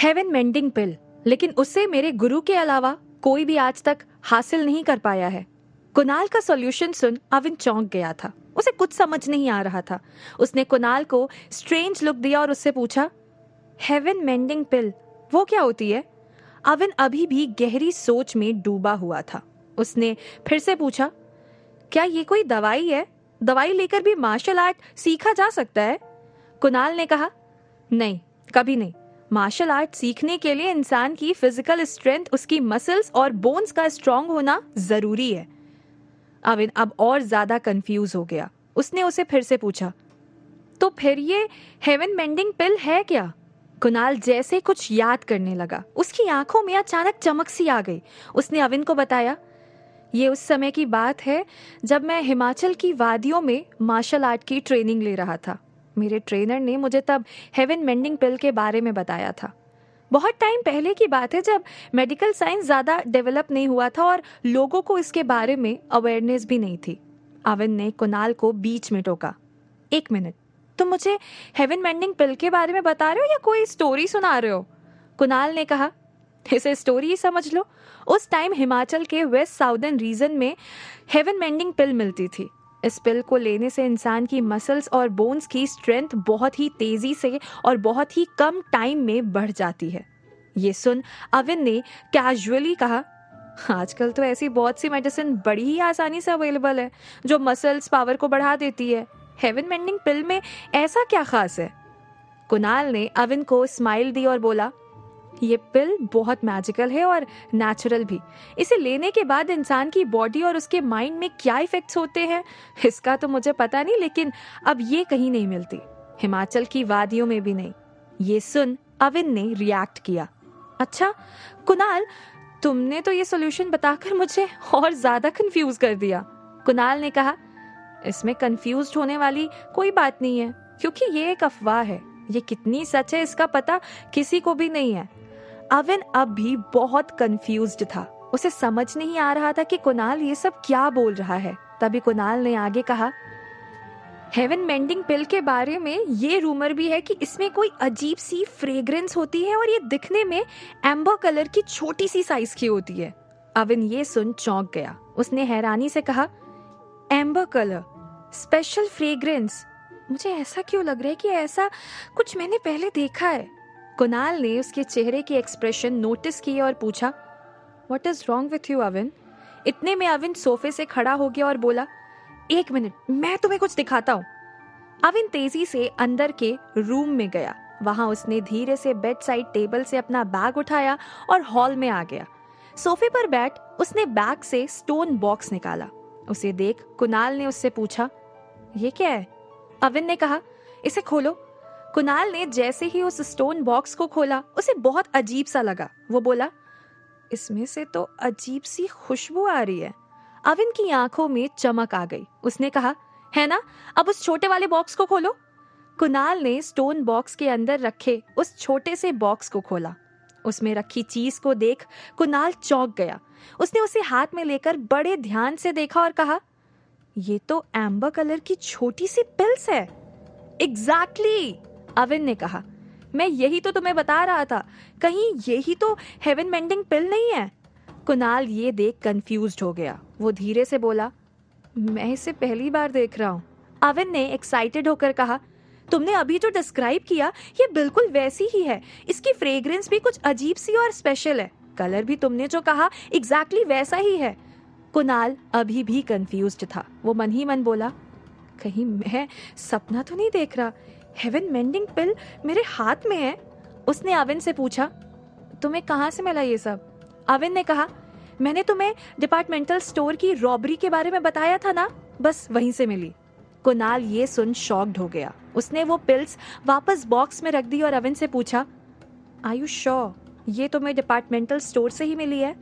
Haven mending पिल, लेकिन उसे मेरे गुरु के अलावा कोई भी आज तक हासिल नहीं कर पाया है। कुणाल का सॉल्यूशन सुन अविन चौंक गया था। उसे कुछ समझ नहीं आ रहा था। उसने कुणाल को स्ट्रेंज लुक दिया और उससे पूछा, हेवन मेंडिंग पिल वो क्या होती है? अविन अभी भी गहरी सोच में डूबा हुआ था। उसने फिर से पूछा, क्या ये कोई दवाई है? दवाई लेकर भी मार्शल आर्ट सीखा जा सकता है? कुणाल ने कहा, नहीं, कभी नहीं। मार्शल आर्ट सीखने के लिए इंसान की फिजिकल स्ट्रेंथ, उसकी मसल्स और बोन्स का स्ट्रांग होना जरूरी है। अविन अब और ज्यादा कंफ्यूज हो गया। उसने उसे फिर से पूछा, तो फिर ये हेवन मेंडिंग पिल है क्या? कुणाल जैसे कुछ याद करने लगा। उसकी आंखों में अचानक चमक सी आ गई। उसने अविन को बताया, ये उस समय की बात है जब मैं हिमाचल की वादियों में मार्शल आर्ट की ट्रेनिंग ले रहा था। मेरे ट्रेनर ने मुझे तब हेवन मेंडिंग पिल के बारे में बताया था। बहुत टाइम पहले की बात है, जब मेडिकल साइंस ज़्यादा डेवलप नहीं हुआ था और लोगों को इसके बारे में अवेयरनेस भी नहीं थी। अविन ने कुणाल को बीच में टोका, एक मिनट, तुम मुझे हेवन मेंडिंग पिल के बारे में बता रहे हो या कोई स्टोरी सुना रहे हो? कुणाल ने कहा, इसे स्टोरी ही समझ लो। उस टाइम हिमाचल के वेस्ट साउदर्न रीजन में हेवन मेंडिंग पिल मिलती थी। इस पिल को लेने से इंसान की मसल्स और बोन्स की स्ट्रेंथ बहुत ही तेजी से और बहुत ही कम टाइम में बढ़ जाती है। ये सुन अविन ने कैजुअली कहा, आजकल तो ऐसी बहुत सी मेडिसिन बड़ी ही आसानी से अवेलेबल है जो मसल्स पावर को बढ़ा देती है। हेवन मेंडिंग पिल में ऐसा क्या खास है? कुणाल ने अविन को स्माइल दी और बोला, ये पिल बहुत मैजिकल है और नेचुरल भी। इसे लेने के बाद इंसान की बॉडी और उसके माइंड में क्या इफेक्ट्स होते हैं इसका तो मुझे पता नहीं, लेकिन अब ये कहीं नहीं मिलती, हिमाचल की वादियों में भी नहीं। ये सुन अविन ने रिएक्ट किया, अच्छा कुणाल, तुमने तो ये सॉल्यूशन बताकर मुझे और ज्यादा कंफ्यूज कर दिया। कुणाल ने कहा, इसमें कंफ्यूज होने वाली कोई बात नहीं है, क्योंकि ये एक अफवाह है। ये कितनी सच है इसका पता किसी को भी नहीं है। अविन अब भी बहुत कंफ्यूज्ड था। उसे समझ नहीं आ रहा था कि कुणाल ये सब क्या बोल रहा है। तभी कुणाल ने आगे कहा, हेवन मेंडिंग पिल के बारे में ये रूमर भी है कि इसमें कोई अजीब सी फ्रेग्रेंस होती है और ये दिखने में एम्बर कलर की छोटी सी साइज की होती है। अविन ये सुन चौंक गया। उसने हैरानी से कहा, एम्बर कलर, स्पेशल फ्रेग्रेंस? मुझे ऐसा क्यों लग रहा है कि ऐसा कुछ मैंने पहले देखा है। कुणाल ने उसके चेहरे की एक्सप्रेशन नोटिस की और पूछा, what is wrong with you Avin? इतने में अविन सोफे से खड़ा हो गया और बोला, एक मिनट, मैं तुम्हें कुछ दिखाता हूँ। अविन तेजी से अंदर के रूम में गया। वहां उसने धीरे से बेड साइड टेबल से अपना बैग उठाया और हॉल में आ गया। सोफे पर बैठ उसने बैग से स्टोन बॉक्स निकाला। उसे देख कुणाल ने उससे पूछा, ये क्या है? अविन ने कहा, इसे खोलो। कुणाल ने जैसे ही उस स्टोन बॉक्स को खोला, उसे बहुत अजीब सा लगा। वो बोला, इसमें से तो अजीब सी खुशबू आ रही है। अविन की आंखों में चमक आ गई। उसने कहा, है ना, अब उस छोटे वाले बॉक्स को खोलो। कुणाल ने स्टोन बॉक्स के अंदर रखे उस छोटे से बॉक्स को खोला। उसमें रखी चीज को देख कुणाल चौंक गया। उसने उसे हाथ में लेकर बड़े ध्यान से देखा और कहा, ये तो एम्बर कलर की छोटी सी पिल्स है। एग्जैक्टली, अविन ने कहा, मैं यही तो तुम्हें बता रहा था, कहीं यही तो हेवन मेंडिंग पिल नहीं है? कुणाल ये देख कंफ्यूज्ड हो गया। वो धीरे से बोला, मैं इसे पहली बार देख रहा हूँ। अविन ने एक्साइटेड होकर कहा, तुमने अभी जो डिस्क्राइब किया ये बिल्कुल वैसी ही है। इसकी फ्रेग्रेंस भी कुछ अजीब सी और स्पेशल है। कलर भी तुमने जो कहा एग्जैक्टली वैसा ही है। कुणाल अभी भी कंफ्यूज्ड था। वो मन ही मन बोला, कहीं मैं सपना तो नहीं देख रहा? हेवन मेंडिंग पिल मेरे हाथ में है। उसने अविन से पूछा, तुम्हें कहाँ से मिला ये सब? अविन ने कहा, मैंने तुम्हें डिपार्टमेंटल स्टोर की रॉबरी के बारे में बताया था ना, बस वहीं से मिली। कुणाल ये सुन शॉक्ड हो गया। उसने वो पिल्स वापस बॉक्स में रख दी और अविन से पूछा, आर यू श्योर ये तुम्हें डिपार्टमेंटल स्टोर से ही मिली है?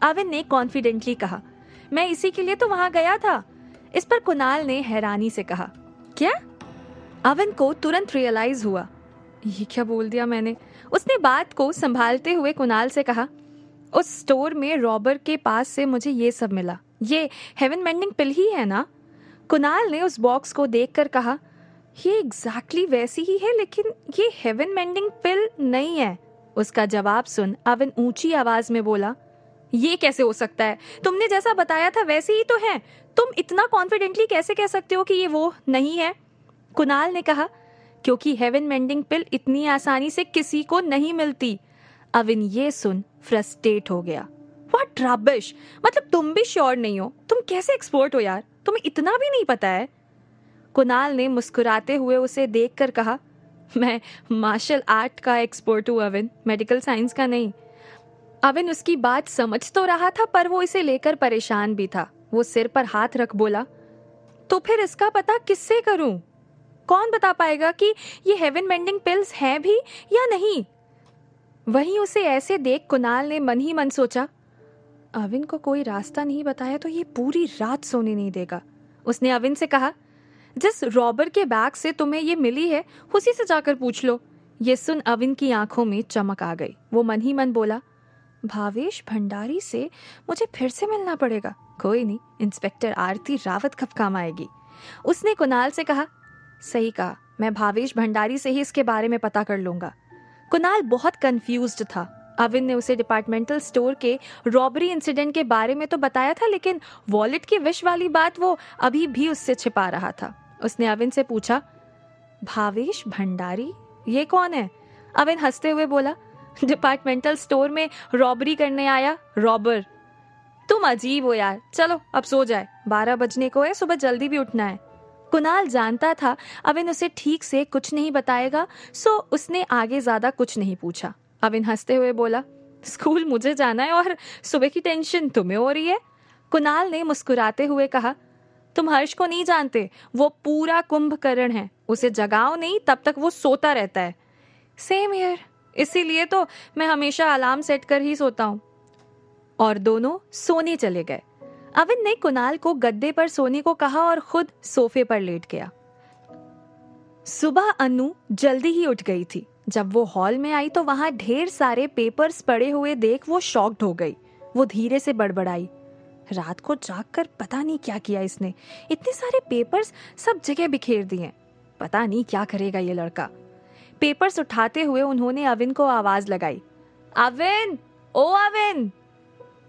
अविन ने कॉन्फिडेंटली कहा, मैं इसी के लिए तो वहां गया था। इस पर कुणाल ने हैरानी से कहा, क्या? अविन को तुरंत रियलाइज हुआ, ये क्या बोल दिया मैंने। उसने बात को संभालते हुए कुणाल से कहा, उस स्टोर में रॉबर के पास से मुझे ये सब मिला। ये हेवन मेंडिंग पिल ही है ना? कुणाल ने उस बॉक्स को देखकर कहा, ये एग्जैक्टली वैसी ही है, लेकिन ये हेवन मेंडिंग पिल नहीं है। उसका जवाब सुन अविन ऊंची आवाज में बोला, ये कैसे हो सकता है? तुमने जैसा बताया था वैसे ही तो है। तुम इतना कॉन्फिडेंटली कैसे कह सकते हो कि ये वो नहीं है? कुणाल ने कहा, क्योंकि हेवन मेंडिंग पिल इतनी आसानी से किसी को नहीं मिलती। अविन ये सुन फ्रस्ट्रेट हो गया। What rubbish! मतलब तुम भी श्योर नहीं हो? तुम कैसे एक्सपर्ट हो यार? तुम्हें इतना भी नहीं पता है? कुणाल ने मुस्कुराते हुए उसे देखकर कहा, मैं मार्शल आर्ट का एक्सपर्ट हूँ अविन, मेडिकल साइंस का नहीं। अविन उसकी बात समझ तो रहा था पर वो इसे लेकर परेशान भी था। वो सिर पर हाथ रख बोला, तो फिर इसका पता किससे करूं? कौन बता पाएगा कि ये हेवन मेंडिंग पिल्स हैं भी या नहीं? वहीं उसे ऐसे देख कुणाल ने मन ही मन सोचा, अविन को कोई रास्ता नहीं बताया तो ये पूरी रात सोने नहीं देगा। उसने अविन से कहा, जिस रॉबर के बैग से तुम्हें ये मिली है उसी से जाकर पूछ लो। ये सुन अविन की आंखों में चमक आ गई। वो मन ही मन बोला, भावेश भंडारी से मुझे फिर से मिलना पड़ेगा। कोई नहीं, इंस्पेक्टर आरती रावत कब काम आएगी। उसने कुणाल से कहा, सही कहा, मैं भावेश भंडारी से ही इसके बारे में पता कर लूंगा। कुणाल बहुत कंफ्यूज्ड था। अविन ने उसे डिपार्टमेंटल स्टोर के रॉबरी इंसिडेंट के बारे में तो बताया था, लेकिन वॉलेट की विश वाली बात वो अभी भी उससे छिपा रहा था। उसने अविन से पूछा, भावेश भंडारी ये कौन है? अविन हंसते हुए बोला, डिपार्टमेंटल स्टोर में रॉबरी करने आया रॉबर। तुम अजीब हो यार। चलो अब सो जाए, 12 बजने को है, सुबह जल्दी भी उठना है। कुणाल जानता था अविन उसे ठीक से कुछ नहीं बताएगा, सो उसने आगे ज्यादा कुछ नहीं पूछा। अविन हंसते हुए बोला, स्कूल मुझे जाना है और सुबह की टेंशन तुम्हें हो रही है। कुणाल ने मुस्कुराते हुए कहा, तुम हर्ष को नहीं जानते, वो पूरा कुंभकर्ण है। उसे जगाओ नहीं तब तक वो सोता रहता है। सेम हियर, इसीलिए तो मैं हमेशा अलार्म सेट कर ही सोता हूँ। और दोनों सोने चले गए। अविन ने कुणाल को गद्दे पर सोने को कहा और खुद सोफे पर लेट गया। सुबह अनु जल्दी ही उठ गई थी। जब वो हॉल में आई तो वहां ढेर सारे पेपर्स पड़े हुए देख वो शॉक्ड हो गई। वो धीरे से बड़बड़ाई, रात को जागकर पता नहीं क्या किया इसने, इतने सारे पेपर्स सब जगह बिखेर दिए। पता नहीं क्या करेगा ये लड़का। पेपर्स उठाते हुए उन्होंने अविन को आवाज लगाई, अविन, ओ अविन।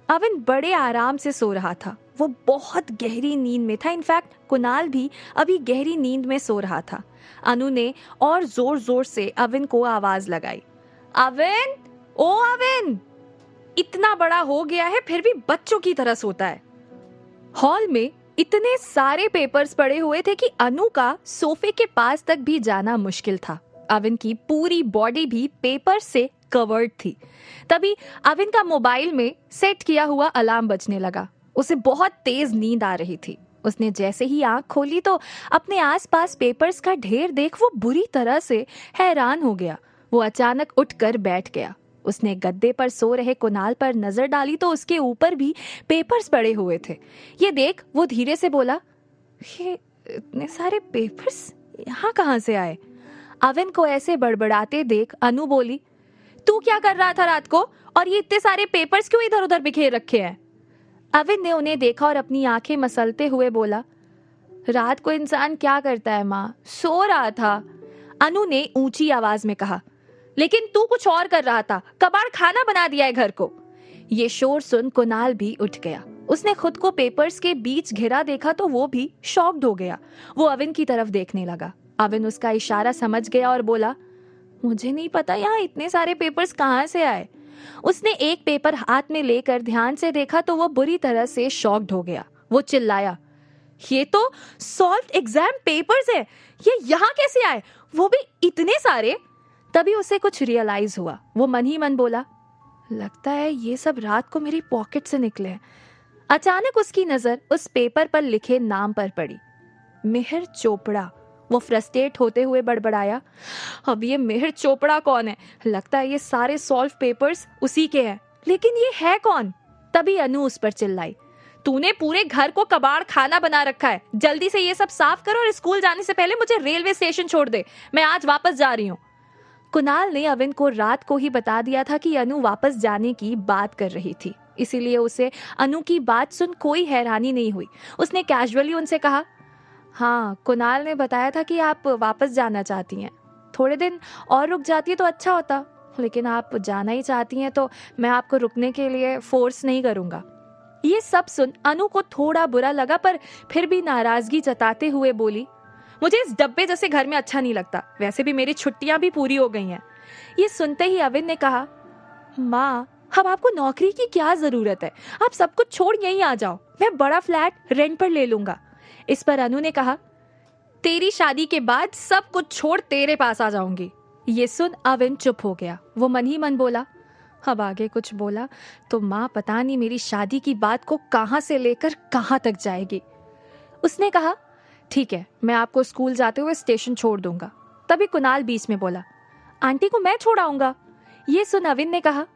अविन बड़े आराम से सो रहा था। वो बहुत गहरी नींद में था। इनफैक्ट कुणाल भी अभी गहरी नींद में सो रहा था। अनु ने और जोर जोर से अविन को आवाज लगाई, अविन, ओ अविन। इतना बड़ा हो गया है फिर भी बच्चों की तरह सोता है। हॉल में इतने सारे पेपर्स पड़े हुए थे कि अनु का सोफे के पास तक भी जाना मुश्किल था। अविन की पूरी बॉडी भी पेपर से कवर्ड थी। तभी अविन का मोबाइल में सेट किया हुआ अलार्म बजने लगा। उसे बहुत तेज नींद आ रही थी। उसने जैसे ही आंख खोली तो अपने आसपास पेपर्स का ढेर देख वो बुरी तरह से हैरान हो गया। वो अचानक उठकर बैठ गया। उसने गद्दे पर सो रहे कुणाल पर नजर डाली तो उसके ऊपर भी पेपर्स पड़े हुए थे। ये देख वो धीरे से बोला, ये इतने सारे पेपर्स यहाँ कहाँ से आए? अविन को ऐसे बड़बड़ाते देख अनु बोली, तू क्या कर रहा था रात को, और ये इतने सारे पेपर्स क्यों इधर उधर बिखेर रखे हैं? अविन ने उन्हें देखा और अपनी आंखें मसलते हुए बोला, रात को इंसान क्या करता है माँ, सो रहा था। अनु ने ऊंची आवाज में कहा, लेकिन तू कुछ और कर रहा था, कबाड़ खाना बना दिया है घर को। ये शोर सुन कुणाल भी उठ गया। उसने खुद को पेपर्स के बीच घिरा देखा तो वो भी शॉक्ड हो गया। वो अविन की तरफ देखने लगा। अविन उसका इशारा समझ गया और बोला, मुझे नहीं पता यहाँ इतने सारे पेपर्स कहाँ से आए। उसने एक पेपर हाथ में लेकर ध्यान से देखा तो वो बुरी तरह से शॉक्ड हो गया। वो चिल्लाया, ये तो सॉल्व्ड एग्जाम पेपर्स है, ये यहाँ कैसे आए, वो भी इतने सारे। तभी उसे कुछ रियलाइज हुआ। वो मन ही मन बोला, लगता है ये सब रात को मेरी पॉकेट से निकले हैं। अचानक उसकी नजर उस पेपर पर लिखे नाम पर पड़ी, मिहिर चोपड़ा। वो फ्रस्ट्रेट होते हुए बड़बड़ाया, अब ये मिहिर चोपड़ा कौन है? लगता है ये सारे सॉल्व पेपर्स उसी के हैं, लेकिन ये है कौन? तभी अनु उस पर चिल्लाई, तूने पूरे घर को कबाड़ खाना बना रखा है, जल्दी से ये सब साफ कर और स्कूल जाने से पहले मुझे रेलवे स्टेशन छोड़ दे, मैं आज वापस जा रही हूँ। कुणाल ने अविन को रात को ही बता दिया था कि अनु वापस जाने की बात कर रही थी, इसीलिए उसे अनु की बात सुन कोई हैरानी नहीं हुई। उसने कैजुअली उनसे कहा, हाँ, कुणाल ने बताया था कि आप वापस जाना चाहती हैं, थोड़े दिन और रुक जाती तो अच्छा होता, लेकिन आप जाना ही चाहती हैं तो मैं आपको रुकने के लिए फोर्स नहीं करूंगा। ये सब सुन अनु को थोड़ा बुरा लगा, पर फिर भी नाराजगी जताते हुए बोली, मुझे इस डब्बे जैसे घर में अच्छा नहीं लगता, वैसे भी मेरी छुट्टियां भी पूरी हो गई हैं। ये सुनते ही अविन ने कहा, माँ अब आपको नौकरी की क्या जरूरत है, आप सब कुछ छोड़ यहीं आ जाओ, मैं बड़ा फ्लैट रेंट पर ले लूंगा। इस पर अनु ने कहा, तेरी शादी के बाद सब कुछ छोड़ तेरे पास आ जाऊंगी। ये सुन अविन चुप हो गया। वो मन ही मन बोला, अब आगे कुछ बोला तो माँ पता नहीं मेरी शादी की बात को कहां से लेकर कहां तक जाएगी। उसने कहा, ठीक है, मैं आपको स्कूल जाते हुए स्टेशन छोड़ दूंगा। तभी कुणाल बीच में बोला, आंटी को मैं छोड़ आऊंगा। ये सुन अविन ने कहा,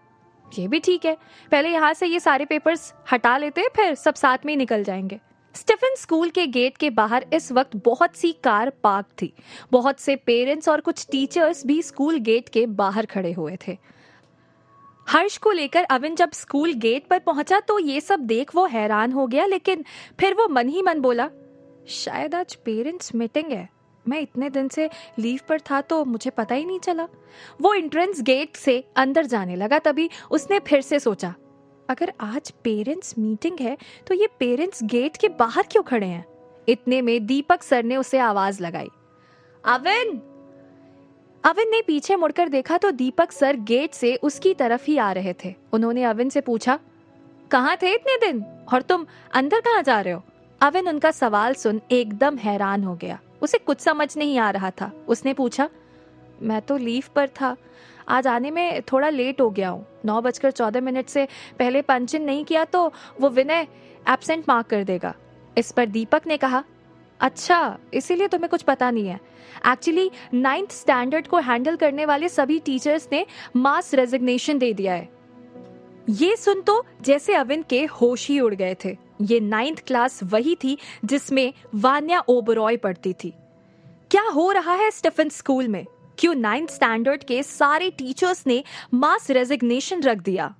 ये भी ठीक है, पहले यहाँ से ये सारे पेपर्स हटा लेते हैं, फिर सब साथ में ही निकल जाएंगे। स्टीफन स्कूल के गेट के बाहर इस वक्त बहुत सी कार पार्क थी। बहुत से पेरेंट्स और कुछ टीचर्स भी स्कूल गेट के बाहर खड़े हुए थे। हर्ष को लेकर अविन जब स्कूल गेट पर पहुंचा तो ये सब देख वो हैरान हो गया, लेकिन फिर वो मन ही मन बोला, शायद आज पेरेंट्स मीटिंग है, मैं इतने दिन से लीव पर था तो मुझे पता ही नहीं चला। वो एंट्रेंस गेट से अंदर जाने लगा, तभी उसने फिर से सोचा, अगर आज पेरेंट्स मीटिंग है तो ये पेरेंट्स गेट के बाहर क्यों खड़े हैं। इतने में दीपक सर ने उसे आवाज लगाई, अविन। अविन ने पीछे मुड़कर देखा तो दीपक सर गेट से उसकी तरफ ही आ रहे थे। उन्होंने अविन से पूछा, कहाँ थे इतने दिन और तुम अंदर कहाँ जा रहे हो। अविन उनका सवाल सुन एकदम हैरान हो गया। उसे कुछ समझ नहीं आ रहा था। उसने पूछा, मैं तो लीव पर था, आज आने में थोड़ा लेट हो गया हूँ। 9:14 से पहले पंच इन नहीं किया तो वो विनय एब्सेंट मार्क कर देगा। इस पर दीपक ने कहा, अच्छा इसीलिए तुम्हें कुछ पता नहीं है। एक्चुअली 9th स्टैंडर्ड को हैंडल करने वाले सभी टीचर्स ने मास रेजिग्नेशन दे दिया है। ये सुन तो जैसे अविन के होश ही उड़ गए थे। ये 9th क्लास वही थी जिसमें वान्या ओबरॉय पढ़ती थी। क्या हो रहा है स्टीफन स्कूल में? क्यों 9th स्टैंडर्ड के सारे टीचर्स ने मास रेजिग्नेशन रख दिया?